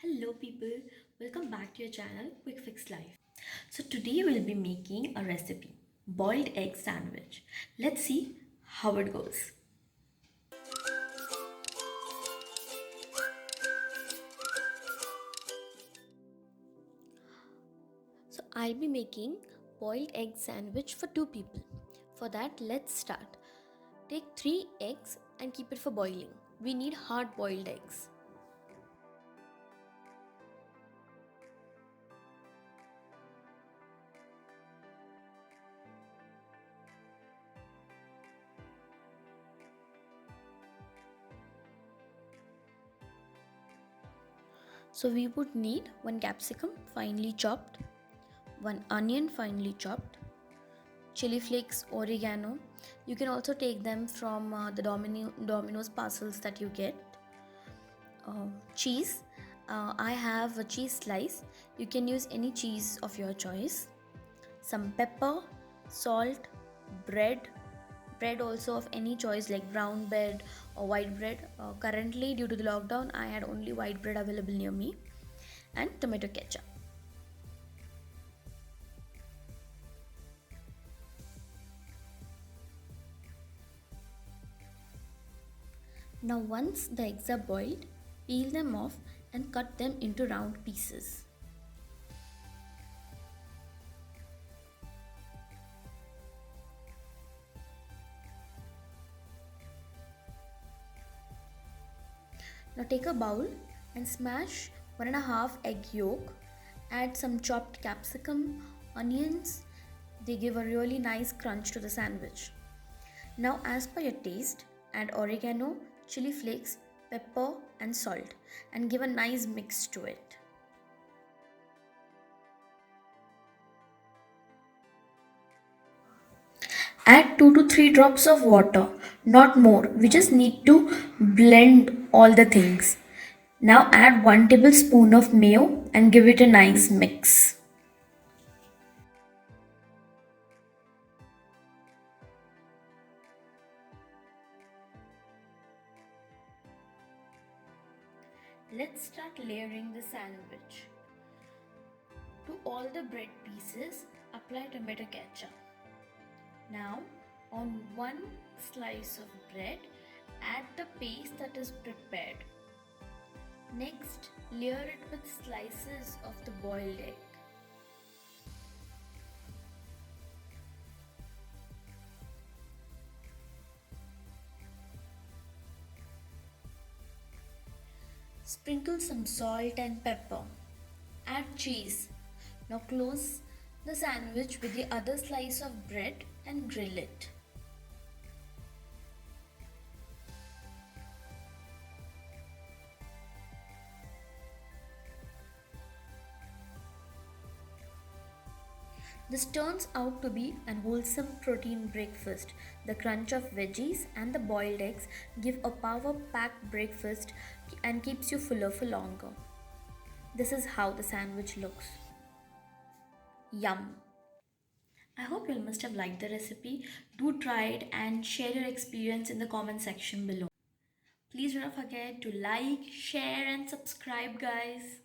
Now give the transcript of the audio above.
Hello people, welcome back to your channel Quick Fix Life. So today we'll be making a recipe, boiled egg sandwich. Let's see how it goes. So I'll be making boiled egg sandwich for two people. For that, let's start. Take 3 eggs and keep it for boiling. We need hard boiled eggs. So we would need 1 capsicum finely chopped, 1 onion finely chopped, chili flakes, oregano. You can also take them from the Domino's parcels that you get. Cheese. I have a cheese slice. You can use any cheese of your choice. Some pepper, salt, bread. Bread also of any choice like brown bread or white bread. Currently, due to the lockdown, I had only white bread available near me, and tomato ketchup. Now once the eggs are boiled, peel them off and cut them into round pieces. Now take a bowl and smash 1.5 egg yolk, add some chopped capsicum, onions. They give a really nice crunch to the sandwich. Now as per your taste, add oregano, chili flakes, pepper and salt and give a nice mix to it. Add 2 to 3 drops of water, not more. We just need to blend all the things. Now add 1 tablespoon of mayo and give it a nice mix. Let's start layering the sandwich. To all the bread pieces, apply tomato ketchup. Now, on one slice of bread, add the paste that is prepared. Next, layer it with slices of the boiled egg. Sprinkle some salt and pepper. Add cheese. Now close the sandwich with the other slice of bread and grill it. This turns out to be an wholesome protein breakfast. The crunch of veggies and the boiled eggs give a power-packed breakfast and keeps you fuller for longer. This is how the sandwich looks. Yum! I hope you must have liked the recipe. Do try it and share your experience in the comment section below. Please do not forget to like, share and subscribe guys.